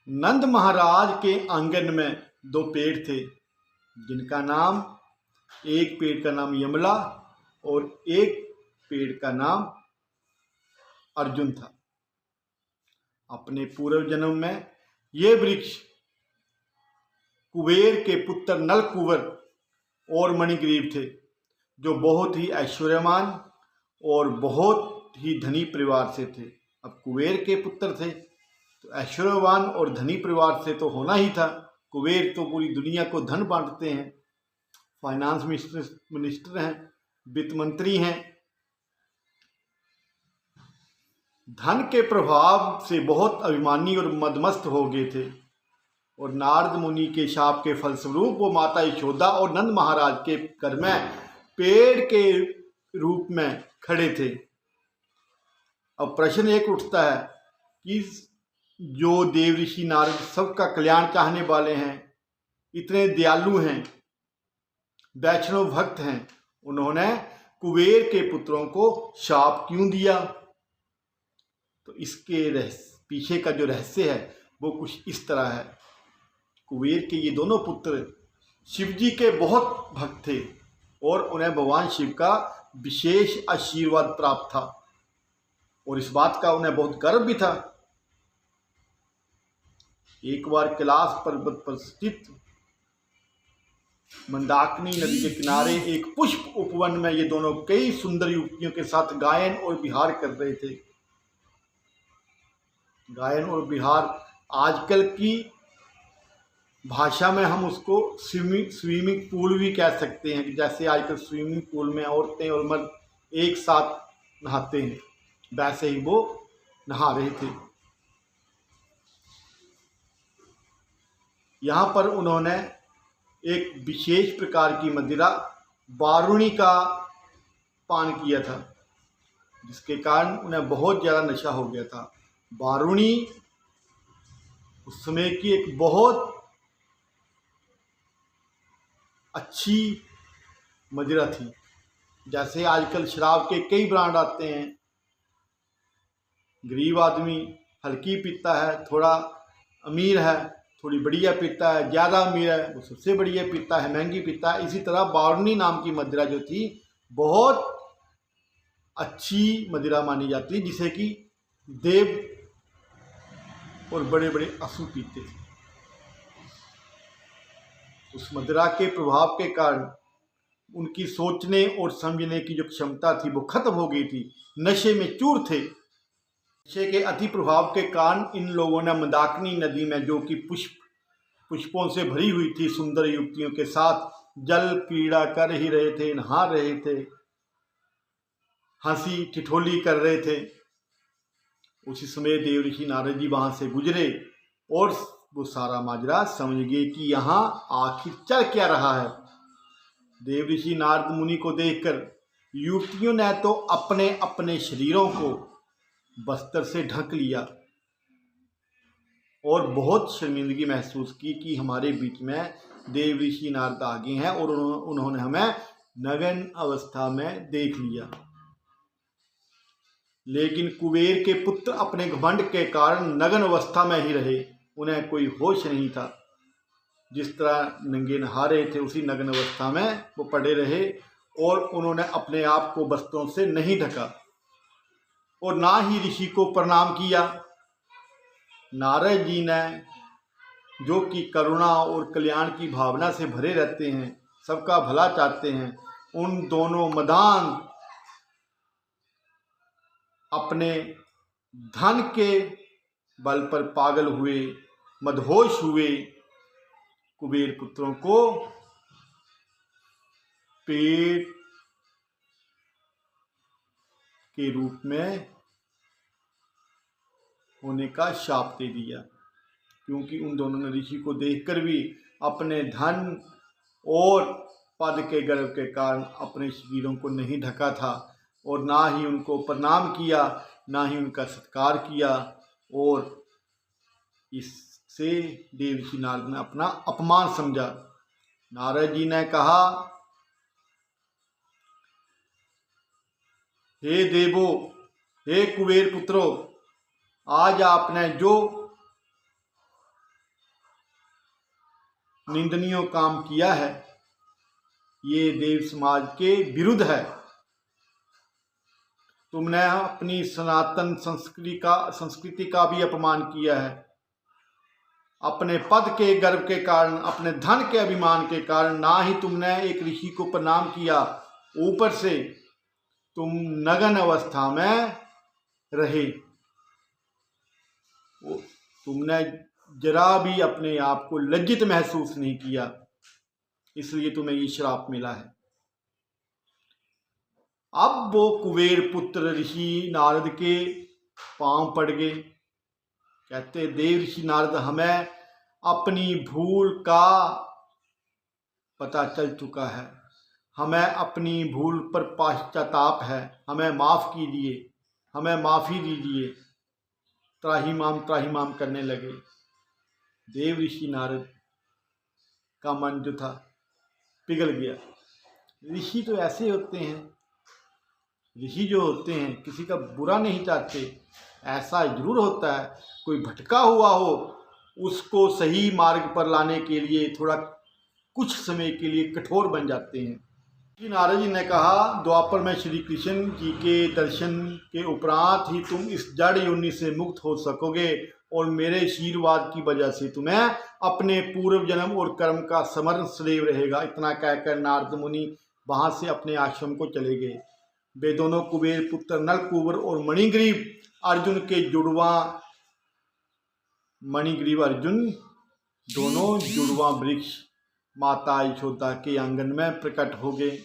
नंद महाराज के आंगन में दो पेड़ थे, जिनका नाम, एक पेड़ का नाम यमला और एक पेड़ का नाम अर्जुन था। अपने पूर्व जन्म में ये वृक्ष कुबेर के पुत्र नल कुंवर और मणिग्रीव थे, जो बहुत ही ऐश्वर्यवान और बहुत ही धनी परिवार से थे। अब कुबेर के पुत्र थे तो ऐश्वर्यवान और धनी परिवार से तो होना ही था। कुबेर तो पूरी दुनिया को धन बांटते हैं, फाइनेंस मिनिस्टर हैं, वित्त मंत्री हैं। धन के प्रभाव से बहुत अभिमानी और मदमस्त हो गए थे और नारद मुनि के शाप के फलस्वरूप वो माता यशोदा और नंद महाराज के घर में पेड़ के रूप में खड़े थे। अब प्रश्न एक उठता है कि जो देव ऋषि नारद सबका कल्याण चाहने वाले हैं, इतने दयालु हैं, वैष्णव भक्त हैं, उन्होंने कुबेर के पुत्रों को शाप क्यों दिया? तो इसके पीछे का जो रहस्य है वो कुछ इस तरह है। कुबेर के ये दोनों पुत्र शिव जी के बहुत भक्त थे और उन्हें भगवान शिव का विशेष आशीर्वाद प्राप्त था और इस बात का उन्हें बहुत गर्व भी था। एक बार कैलाश पर्वत पर स्थित मंदाकिनी नदी के किनारे एक पुष्प उपवन में ये दोनों कई सुंदर युवतियों के साथ गायन और विहार कर रहे थे। गायन और विहार आजकल की भाषा में हम उसको स्विमिंग पूल भी कह सकते हैं, कि जैसे आजकल स्विमिंग पूल में औरतें और मर्द एक साथ नहाते हैं, वैसे ही वो नहा रहे थे। यहाँ पर उन्होंने एक विशेष प्रकार की मदिरा बारूणी का पान किया था, जिसके कारण उन्हें बहुत ज़्यादा नशा हो गया था। बारूणी उस समय की एक बहुत अच्छी मदिरा थी। जैसे आजकल शराब के कई ब्रांड आते हैं, गरीब आदमी हल्की पीता है, थोड़ा अमीर है थोड़ी बढ़िया पीता है, ज़्यादा अमीर है वो सबसे बढ़िया पीता है, महंगी पीता है। इसी तरह बारूणी नाम की मदिरा जो थी बहुत अच्छी मदिरा मानी जाती, जिसे कि देव और बड़े बड़े असुर पीते थे। उस मदिरा के प्रभाव के कारण उनकी सोचने और समझने की जो क्षमता थी वो खत्म हो गई थी, नशे में चूर थे। नशे के अति प्रभाव के कारण इन लोगों ने मंदाकिनी नदी में, जो कि पुष्पों से भरी हुई थी, सुंदर युवतियों के साथ जल क्रीड़ा कर ही रहे थे, नहा रहे थे, हंसी ठिठोली कर रहे थे। उसी समय देव ऋषि नारद जी वहां से गुजरे और वो सारा माजरा समझ गए कि यहाँ आखिर चल क्या रहा है। देव ऋषि नारद मुनि को देखकर युवतियों ने तो अपने अपने शरीरों को वस्त्र से ढक लिया और बहुत शर्मिंदगी महसूस की कि हमारे बीच में देव ऋषि नारद आ गए हैं और उन्होंने हमें नग्न अवस्था में देख लिया। लेकिन कुबेर के पुत्र अपने घमंड के कारण नग्न अवस्था में ही रहे, उन्हें कोई होश नहीं था। जिस तरह नंगे नहा रहे थे उसी नग्न अवस्था में वो पड़े रहे और उन्होंने अपने आप को वस्त्रों से नहीं ढका और ना ही ऋषि को प्रणाम किया। नारद जी ने, जो कि करुणा और कल्याण की भावना से भरे रहते हैं, सबका भला चाहते हैं, उन दोनों मदान अपने धन के बल पर पागल हुए, मदहोश हुए कुबेर पुत्रों को पेड़ के रूप में होने का शाप दे दिया, क्योंकि उन दोनों ने ऋषि को देखकर भी अपने धन और पद के गर्व के कारण अपने शरीरों को नहीं ढका था और ना ही उनको प्रणाम किया, ना ही उनका सत्कार किया और इससे देव ऋषि नारद ने अपना अपमान समझा। नारद जी ने कहा, हे देवो, हे कुबेर पुत्रों, आज आपने जो निंदनीय काम किया है, ये देव समाज के विरुद्ध है। तुमने अपनी सनातन संस्कृति का भी अपमान किया है। अपने पद के गर्व के कारण, अपने धन के अभिमान के कारण ना ही तुमने एक ऋषि को प्रणाम किया, ऊपर से तुम नग्न अवस्था में रहे। तुमने जरा भी अपने आप को लज्जित महसूस नहीं किया, इसलिए तुम्हें ये श्राप मिला है। अब वो कुबेर पुत्र ऋषि नारद के पांव पड़ गए। कहते, देव ऋषि नारद, हमें अपनी भूल का पता चल चुका है, हमें अपनी भूल पर पश्चाताप है, हमें माफ़ कीजिए, हमें माफ़ी दीजिए। त्राहिमाम करने लगे। देव ऋषि नारद का मन जो था पिघल गया। ऋषि तो ऐसे होते हैं, ऋषि जो होते हैं किसी का बुरा नहीं चाहते। ऐसा जरूर होता है, कोई भटका हुआ हो उसको सही मार्ग पर लाने के लिए थोड़ा कुछ समय के लिए कठोर बन जाते हैं। श्री नारद जी ने कहा, द्वापर में श्री कृष्ण जी के दर्शन के उपरांत ही तुम इस जड़ योनि से मुक्त हो सकोगे और मेरे आशीर्वाद की वजह से तुम्हें अपने पूर्व जन्म और कर्म का स्मरण सदैव रहेगा। इतना कहकर नारद मुनि वहां से अपने आश्रम को चले गए। वे दोनों कुबेर पुत्र नलकूबर और मणिग्रीव अर्जुन के जुड़वा, मणिग्रीव अर्जुन दोनों जुड़वा वृक्ष माता यशोदा के आंगन में प्रकट हो गए।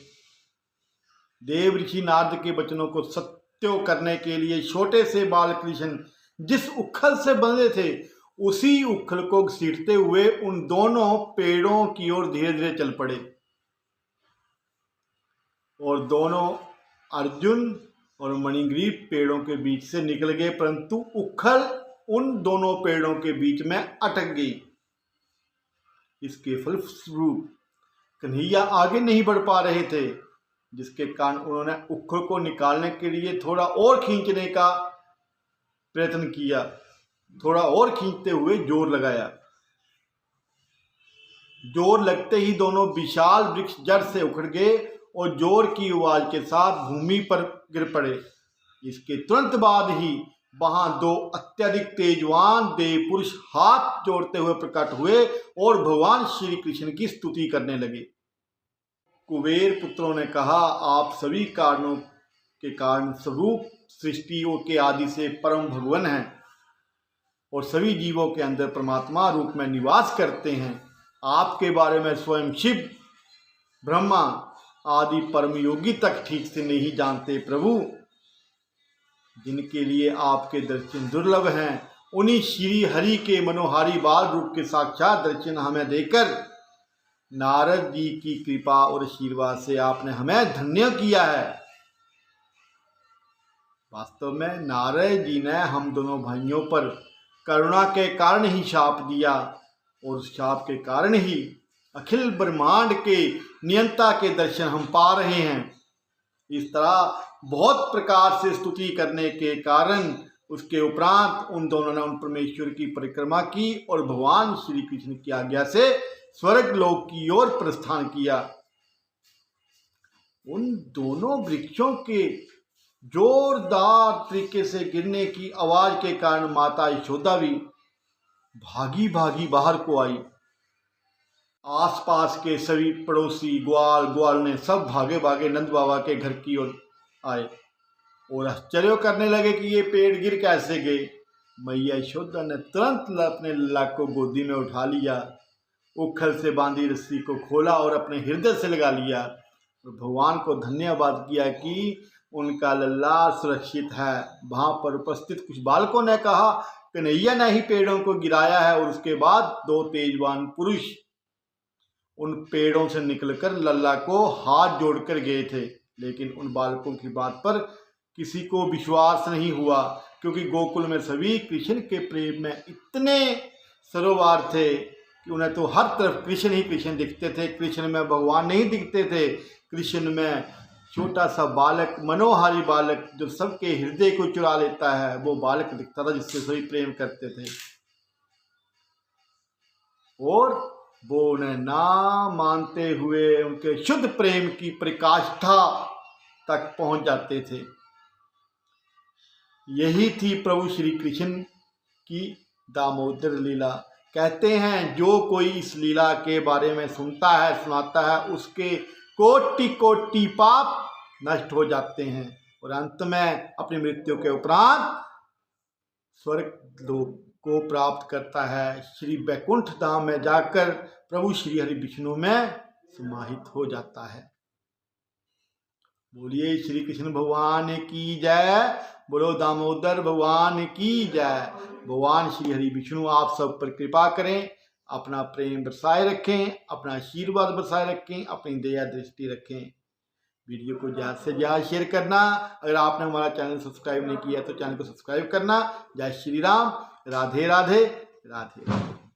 देव ऋषि नारद के वचनों को सत्य करने के लिए छोटे से बाल कृष्ण जिस उखल से बंधे थे उसी उखल को घसीटते हुए उन दोनों पेड़ों की ओर धीरे धीरे चल पड़े और दोनों अर्जुन और मणिग्रीव पेड़ों के बीच से निकल गए, परंतु उखल उन दोनों पेड़ों के बीच में अटक गई। इसके फलस्वरूप कन्हैया आगे नहीं बढ़ पा रहे थे, जिसके कारण उन्होंने उखल को निकालने के लिए थोड़ा और खींचने का प्रयत्न किया। थोड़ा और खींचते हुए जोर लगाया। जोर लगते ही दोनों विशाल वृक्ष जड़ से उखड़ गए और जोर की आवाज के साथ भूमि पर गिर पड़े। इसके तुरंत बाद ही वहां दो अत्यधिक तेजवान देव पुरुष हाथ जोड़ते हुए प्रकट हुए और भगवान श्री कृष्ण की स्तुति करने लगे। कुबेर पुत्रों ने कहा, आप सभी कारणों के कारण स्वरूप सृष्टियों के आदि से परम भगवान हैं और सभी जीवों के अंदर परमात्मा रूप में निवास करते हैं। आपके बारे में स्वयं शिव, ब्रह्मा आदि परम योगी तक ठीक से नहीं जानते। प्रभु, जिनके लिए आपके दर्शन दुर्लभ हैं, उन्हीं श्री हरि के मनोहारी बाल रूप के साक्षात दर्शन हमें देकर नारद जी की कृपा और आशीर्वाद से आपने हमें धन्य किया है। वास्तव में नारद जी ने हम दोनों भाइयों पर करुणा के कारण ही शाप दिया और उस शाप के कारण ही अखिल ब्रह्मांड के नियंता के दर्शन हम पा रहे हैं। इस तरह बहुत प्रकार से स्तुति करने के कारण उसके उपरांत उन दोनों ने उन परमेश्वर की परिक्रमा की और भगवान श्री कृष्ण की आज्ञा से स्वर्ग लोक की ओर प्रस्थान किया। उन दोनों वृक्षों के जोरदार तरीके से गिरने की आवाज के कारण माता यशोदा भी भागी भागी बाहर को आई। आसपास के सभी पड़ोसी ग्वाल ने सब भागे भागे नंद बाबा के घर की ओर आए और आश्चर्य करने लगे कि ये पेड़ गिर कैसे गए। मैया यशोदा ने तुरंत अपने लल्ला को गोदी में उठा लिया, उखल से बांधी रस्सी को खोला और अपने हृदय से लगा लिया और भगवान को धन्यवाद किया कि उनका लल्ला सुरक्षित है। वहां पर उपस्थित कुछ बालकों ने कहा, कन्हैया ने ही पेड़ों को गिराया है और उसके बाद दो तेजवान पुरुष उन पेड़ों से निकलकर लल्ला को हाथ जोड़कर गए थे। लेकिन उन बालकों की बात पर किसी को विश्वास नहीं हुआ, क्योंकि गोकुल में सभी कृष्ण के प्रेम में इतने सरोवर थे कि उन्हें तो हर तरफ कृष्ण ही कृष्ण दिखते थे। कृष्ण में भगवान नहीं दिखते थे। कृष्ण में छोटा सा बालक, मनोहारी बालक जो सबके हृदय को चुरा लेता है, वो बालक दिखता था जिससे सभी प्रेम करते थे। और वो उन्हें ना मानते हुए उनके शुद्ध प्रेम की प्रकाष्ठा तक पहुंच जाते थे। यही थी प्रभु श्री कृष्ण की दामोदर लीला। कहते हैं जो कोई इस लीला के बारे में सुनता है, सुनाता है, उसके कोटि कोटि पाप नष्ट हो जाते हैं और अंत में अपनी मृत्यु के उपरांत स्वर्ग लोक को प्राप्त करता है। श्री वैकुंठ धाम में जाकर प्रभु श्री हरि विष्णु में समाहित हो जाता है। बोलिए श्री कृष्ण भगवान की जय, बोलो दामोदर भगवान की जय। भगवान श्री हरि विष्णु आप सब पर कृपा करें, अपना प्रेम बरसाए रखें, अपना आशीर्वाद बरसाए रखें, अपनी दया दृष्टि रखें। वीडियो को ज़्यादा से ज़्यादा शेयर करना। अगर आपने हमारा चैनल सब्सक्राइब नहीं किया तो चैनल को सब्सक्राइब करना। जय श्री राम। राधे राधे राधे राधे।